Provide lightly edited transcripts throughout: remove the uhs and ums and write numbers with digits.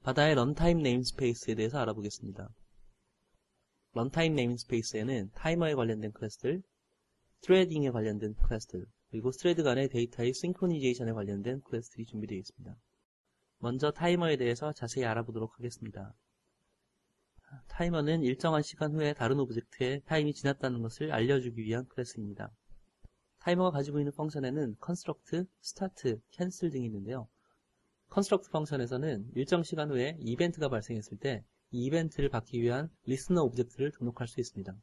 바다의 런타임 네임스페이스에 대해서 알아보겠습니다. 런타임 네임스페이스에는 타이머에 관련된 클래스들, 트레딩에 관련된 클래스들, 그리고 스레드 간의 데이터의 싱크로니제이션에 관련된 클래스들이 준비되어 있습니다. 먼저 타이머에 대해서 자세히 알아보도록 하겠습니다. 타이머는 일정한 시간 후에 다른 오브젝트에 타임이 지났다는 것을 알려주기 위한 클래스입니다. 타이머가 가지고 있는 펑션에는 construct, start, cancel 등이 있는데요. construct 펑션에서는 일정 시간 후에 이벤트가 발생했을 때 이 이벤트를 받기 위한 리스너 오브젝트를 등록할 수 있습니다.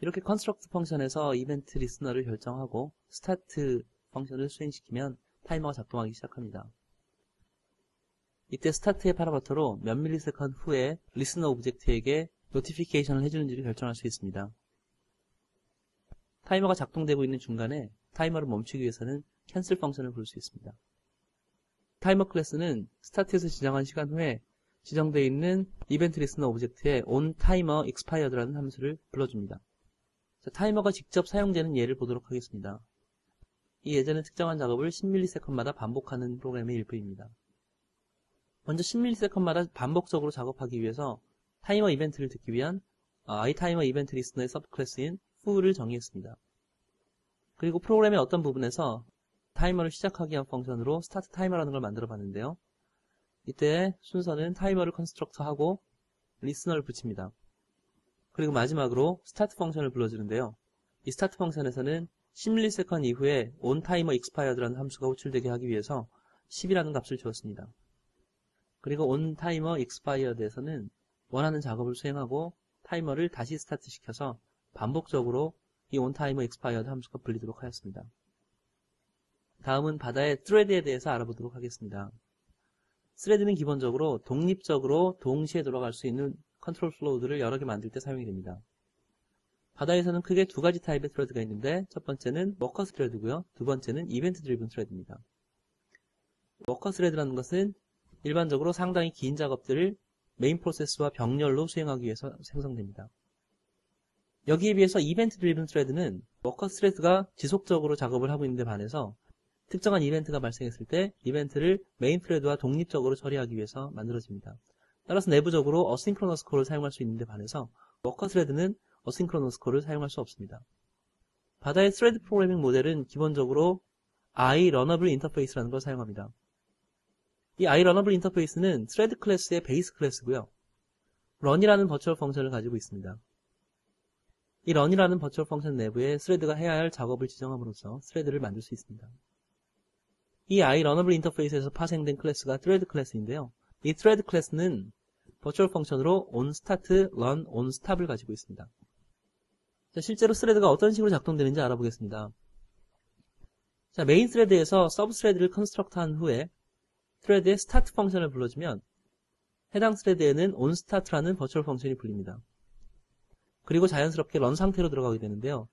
이렇게 construct 펑션에서 이벤트 리스너를 결정하고 start 펑션을 수행시키면 타이머가 작동하기 시작합니다. 이때 start의 파라미터로 몇 밀리세컨드 후에 리스너 오브젝트에게 노티피케이션을 해주는지를 결정할 수 있습니다. 타이머가 작동되고 있는 중간에 타이머를 멈추기 위해서는 cancel 펑션을 부를 수 있습니다. 타이머 클래스는 스타트에서 지정한 시간 후에 지정되어 있는 이벤트 리스너 오브젝트에 onTimerExpired라는 함수를 불러줍니다. 자, 타이머가 직접 사용되는 예를 보도록 하겠습니다. 이 예제는 특정한 작업을 10ms마다 반복하는 프로그램의 일부입니다. 먼저 10ms마다 반복적으로 작업하기 위해서 타이머 이벤트를 듣기 위한 iTimer 이벤트 리스너의 서브클래스인 who를 정의했습니다. 그리고 프로그램의 어떤 부분에서 타이머를 시작하기 위한 펑션으로 start timer라는 걸 만들어 봤는데요. 이때 순서는 타이머를 컨스트럭트하고 리스너를 붙입니다. 그리고 마지막으로 start 펑션을 불러주는데요. 이 start 펑션에서는 10ms 이후에 onTimerExpired라는 함수가 호출되게 하기 위해서 10이라는 값을 주었습니다. 그리고 onTimerExpired에서는 원하는 작업을 수행하고 타이머를 다시 스타트 시켜서 반복적으로 이 onTimerExpired 함수가 불리도록 하였습니다. 다음은 바다의 thread에 대해서 알아보도록 하겠습니다. thread는 기본적으로 독립적으로 동시에 돌아갈 수 있는 컨트롤 플로우들을 여러 개 만들 때 사용이 됩니다. 바다에서는 크게 두 가지 타입의 thread가 있는데 첫 번째는 워커 thread고요. 두 번째는 이벤트 드리븐 thread입니다. 워커 thread라는 것은 일반적으로 상당히 긴 작업들을 메인 프로세스와 병렬로 수행하기 위해서 생성됩니다. 여기에 비해서 이벤트 드리븐 thread는 워커 thread가 지속적으로 작업을 하고 있는 데 반해서 특정한 이벤트가 발생했을 때 이벤트를 메인 thread와 독립적으로 처리하기 위해서 만들어집니다. 따라서 내부적으로 어싱크로너스 콜을 사용할 수 있는 데 반해서 워커 thread는 어싱크로너스 콜을 사용할 수 없습니다. 바다의 thread 프로그래밍 모델은 기본적으로 iRunnable 인터페이스라는 걸 사용합니다. 이 iRunnable 인터페이스는 thread 클래스의 베이스 클래스고요. run이라는 버추얼 펑션을 가지고 있습니다. 이 run이라는 버추얼 펑션 내부에 thread가 해야 할 작업을 지정함으로써 thread를 만들 수 있습니다. 이 iRunnable 인터페이스에서 파생된 클래스가 thread 클래스인데요. 이 thread 클래스는 버추얼 펑션으로 onStart, run, onStop을 가지고 있습니다. 자, 실제로 thread가 어떤 식으로 작동되는지 알아보겠습니다. 자, 메인 thread에서 서브 thread를 컨스트럭트한 후에 thread의 start 펑션을 불러주면 해당 thread에는 onStart라는 버추얼 펑션이 불립니다. 그리고 자연스럽게 run 상태로 들어가게 되는데요.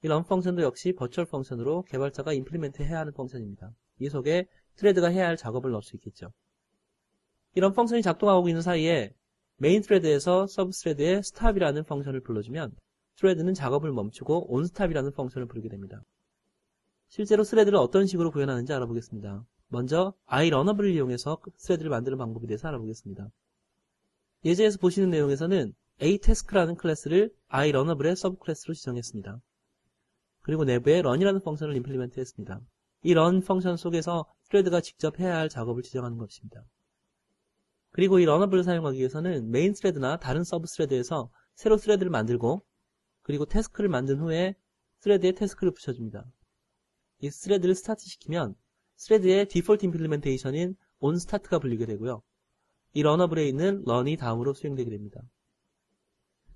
이 run 펑션도 역시 버추얼 펑션으로 개발자가 임플리멘트 해야 하는 펑션입니다. 이 속에 thread가 해야 할 작업을 넣을 수 있겠죠. 이런 펑션이 작동하고 있는 사이에 메인 thread에서 서브 thread의 stop이라는 펑션을 불러주면 thread는 작업을 멈추고 onStop이라는 펑션을 부르게 됩니다. 실제로 thread를 어떤 식으로 구현하는지 알아보겠습니다. 먼저 iRunnable을 이용해서 thread를 만드는 방법에 대해서 알아보겠습니다. 예제에서 보시는 내용에서는 aTask라는 클래스를 iRunnable의 서브 클래스로 지정했습니다. 그리고 내부에 run이라는 펑션을 임플리멘트 했습니다. 이 run 펑션 속에서 thread가 직접 해야 할 작업을 지정하는 것입니다. 그리고 이 runnable을 사용하기 위해서는 메인 thread나 다른 서브 thread에서 새로 thread를 만들고 그리고 태스크를 만든 후에 thread에 태스크를 붙여줍니다. 이 thread를 스타트 시키면 thread의 디폴트 임플리멘테이션인 onStart가 불리게 되고요. 이 runnable에 있는 run이 다음으로 수행되게 됩니다.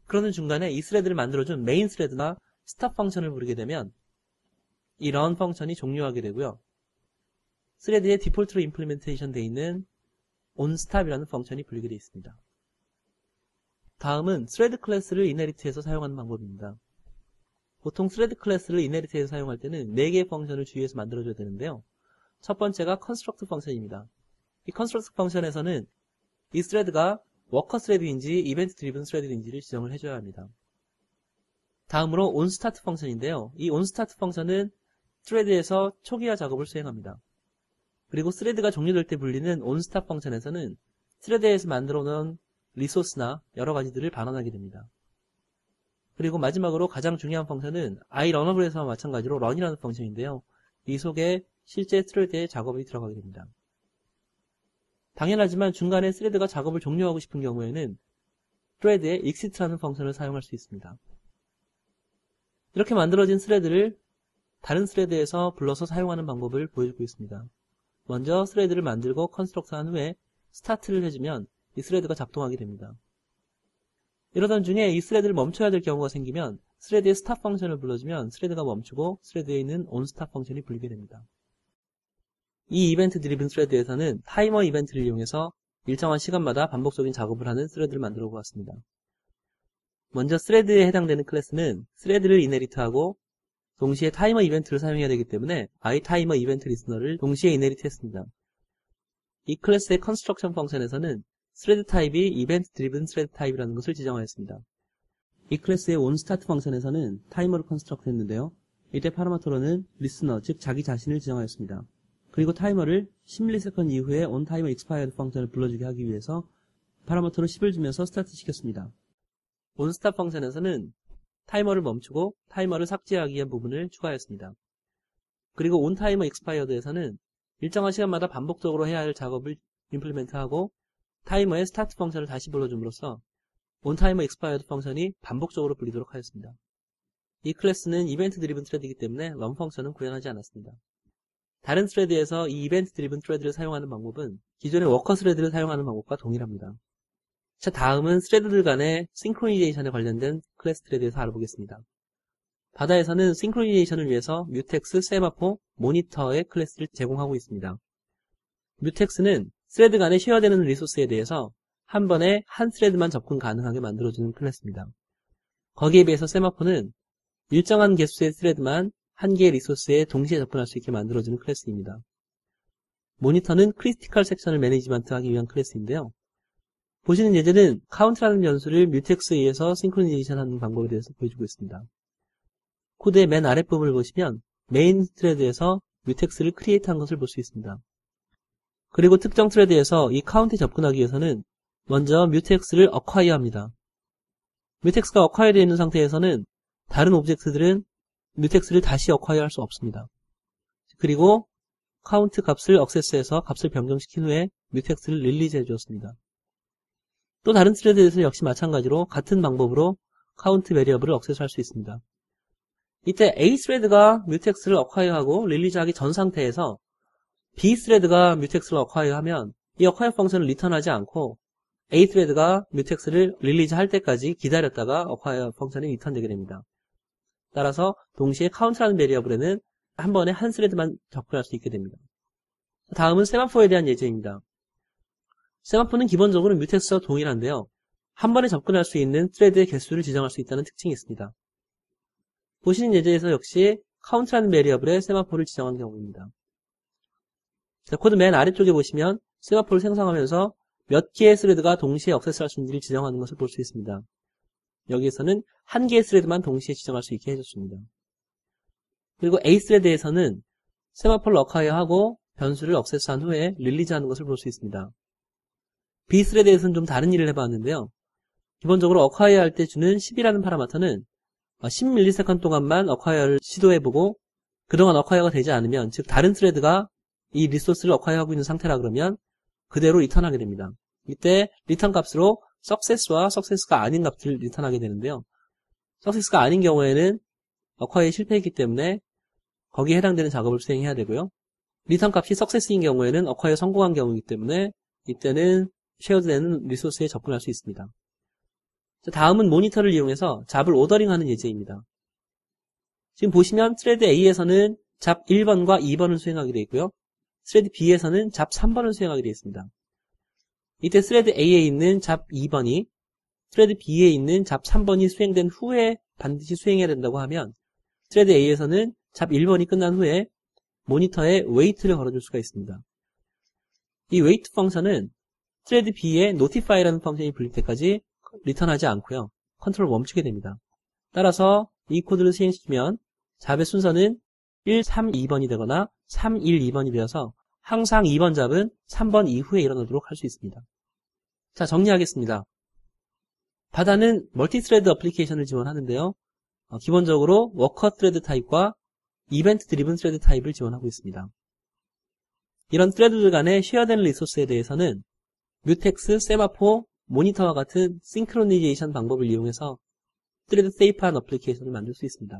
그러는 중간에 이 thread를 만들어준 메인 thread나 stop 펑션을 부르게 되면 이 run 펑션이 종료하게 되고요. thread의 디폴트로 임플리멘테이션 되어 있는 onStop이라는 펑션이 불리게 되어 있습니다. 다음은 thread 클래스를 inherit해서 사용하는 방법입니다. 보통 thread 클래스를 inherit해서 사용할 때는 4개의 펑션을 주위에서 만들어줘야 되는데요. 첫 번째가 construct 펑션입니다. 이 construct 펑션에서는 이 thread가 워커 thread인지 event driven thread인지를 지정을 해줘야 합니다. 다음으로 onStart 펑션인데요. 이 onStart 펑션은 thread에서 초기화 작업을 수행합니다. 그리고 thread가 종료될 때 불리는 onStop 펑션에서는 스레드에서 만들어 놓은 리소스나 여러 가지들을 반환하게 됩니다. 그리고 마지막으로 가장 중요한 펑션은 iRunable에서와 마찬가지로 run이라는 펑션인데요. 이 속에 실제 스레드의 작업이 들어가게 됩니다. 당연하지만 중간에 스레드가 작업을 종료하고 싶은 경우에는 스레드의 exit라는 펑션을 사용할 수 있습니다. 이렇게 만들어진 스레드를 다른 스레드에서 불러서 사용하는 방법을 보여주고 있습니다. 먼저 스레드를 만들고 컨스트럭트한 후에 스타트를 해주면 이 스레드가 작동하게 됩니다. 이러던 중에 이 스레드를 멈춰야 될 경우가 생기면 스레드의 스탑 펑션을 불러주면 스레드가 멈추고 스레드에 있는 onStop 펑션이 불리게 됩니다. 이 이벤트 드리븐 스레드에서는 타이머 이벤트를 이용해서 일정한 시간마다 반복적인 작업을 하는 스레드를 만들어 보았습니다. 먼저 스레드에 해당되는 클래스는 스레드를 이네리트하고 동시에 타이머 이벤트를 사용해야 되기 때문에 iTimer 이벤트 리스너를 동시에 이네리트 했습니다. 이 클래스의 컨스트럭션 펑션에서는 스레드 타입이 이벤트 드리븐 스레드 타입이라는 것을 지정하였습니다. 이 클래스의 onStart 펑션에서는 타이머를 컨스트럭트 했는데요. 이때 파라미터로는 리스너, 즉 자기 자신을 지정하였습니다. 그리고 타이머를 10ms 이후에 onTimerExpired 펑션을 불러주게 하기 위해서 파라미터로 10을 주면서 스타트 시켰습니다. onStop 펑션에서는 타이머를 멈추고 타이머를 삭제하기 위한 부분을 추가했습니다. 그리고 onTimerExpired에서는 일정한 시간마다 반복적으로 해야 할 작업을 임플리멘트하고 타이머의 스타트 펑션을 다시 불러줌으로써 onTimerExpired 펑션이 반복적으로 불리도록 하였습니다. 이 클래스는 이벤트 드리븐 트레드이기 때문에 run 펑션은 구현하지 않았습니다. 다른 스레드에서 이 이벤트 드리븐 트레드를 사용하는 방법은 기존의 워커 스레드를 사용하는 방법과 동일합니다. 자, 다음은 스레드들 간의 싱크로니제이션에 관련된 클래스 트레에 대해서 알아보겠습니다. 바다에서는 싱크로니제이션을 위해서 뮤텍스, 세마포, 모니터의 클래스를 제공하고 있습니다. 뮤텍스는 스레드 간에 쉐어되는 리소스에 대해서 한 번에 한 스레드만 접근 가능하게 만들어주는 클래스입니다. 거기에 비해서 세마포는 일정한 개수의 스레드만 한 개의 리소스에 동시에 접근할 수 있게 만들어주는 클래스입니다. 모니터는 크리티컬 섹션을 매니지먼트하기 위한 클래스인데요. 보시는 예제는 count라는 변수를 뮤텍스에 의해서 싱크로니제이션하는 방법에 대해서 보여주고 있습니다. 코드의 맨 아랫부분을 보시면 메인 트레드에서 뮤텍스를 크리에이트한 것을 볼 수 있습니다. 그리고 특정 트레드에서 이 count에 접근하기 위해서는 먼저 뮤텍스를 acquire 합니다. 뮤텍스가 acquire 되어 있는 상태에서는 다른 오브젝트들은 뮤텍스를 다시 acquire 할 수 없습니다. 그리고 count 값을 액세스해서 값을 변경시킨 후에 뮤텍스를 릴리즈 해주었습니다. 또 다른 스레드에서 역시 마찬가지로 같은 방법으로 count 베리어블을 액세스할 수 있습니다. 이때 A 스레드가 뮤텍스를 acquire하고 릴리즈하기 전 상태에서 B 스레드가 뮤텍스를 acquire하면 이 acquire 펑션을 리턴하지 않고 A 스레드가 뮤텍스를 릴리즈할 때까지 기다렸다가 acquire 펑션이 리턴되게 됩니다. 따라서 동시에 count라는 베리어블에는 한 번에 한 스레드만 접근할 수 있게 됩니다. 다음은 세마포에 대한 예제입니다. 세마포는 기본적으로 뮤텍스와 동일한데요. 한 번에 접근할 수 있는 스레드의 개수를 지정할 수 있다는 특징이 있습니다. 보시는 예제에서 역시 count라는 베리어블에 세마포를 지정한 경우입니다. 자, 코드 맨 아래쪽에 보시면 세마포를 생성하면서 몇 개의 스레드가 동시에 액세스할 수 있는지를 지정하는 것을 볼 수 있습니다. 여기에서는 한 개의 스레드만 동시에 지정할 수 있게 해줬습니다. 그리고 A 스레드에서는 세마포를 acquire하고 변수를 액세스한 후에 릴리즈하는 것을 볼 수 있습니다. B 스레드에서는 좀 다른 일을 해봤는데요. 기본적으로 acquire 할 때 주는 10이라는 파라미터는 10ms 동안만 acquire를 시도해보고 그동안 acquire가 되지 않으면, 즉 다른 스레드가 이 리소스를 acquire하고 있는 상태라 그러면 그대로 리턴하게 됩니다. 이때 리턴 값으로 success와 success가 아닌 값을 리턴하게 되는데요. success가 아닌 경우에는 acquire에 실패했기 때문에 거기에 해당되는 작업을 수행해야 되고요. 리턴 값이 success인 경우에는 acquire 성공한 경우이기 때문에 이때는 쉐어드되는 리소스에 접근할 수 있습니다. 자, 다음은 모니터를 이용해서 잡을 오더링하는 예제입니다. 지금 보시면 스레드 A에서는 잡 1번과 2번을 수행하게 되어 있고요. 스레드 B에서는 잡 3번을 수행하게 되어 있습니다. 이때 스레드 A에 있는 잡 2번이 스레드 B에 있는 잡 3번이 수행된 후에 반드시 수행해야 된다고 하면 스레드 A에서는 잡 1번이 끝난 후에 모니터에 wait를 걸어줄 수가 있습니다. 이 wait 펑션은 스레드 B에 notify라는 펑션이 불릴 때까지 리턴하지 않고요. 컨트롤을 멈추게 됩니다. 따라서 이 코드를 수행시키면 잡의 순서는 1, 3, 2번이 되거나 3, 1, 2번이 되어서 항상 2번 잡은 3번 이후에 일어나도록 할 수 있습니다. 자, 정리하겠습니다. 바다는 멀티스레드 어플리케이션을 지원하는데요. 기본적으로 워커 스레드 타입과 이벤트 드리븐 스레드 타입을 지원하고 있습니다. 이런 스레드들 간의 쉐어된 리소스에 대해서는 뮤텍스, 세마포, 모니터와 같은 싱크로니제이션 방법을 이용해서 스레드 세이프한 어플리케이션을 만들 수 있습니다.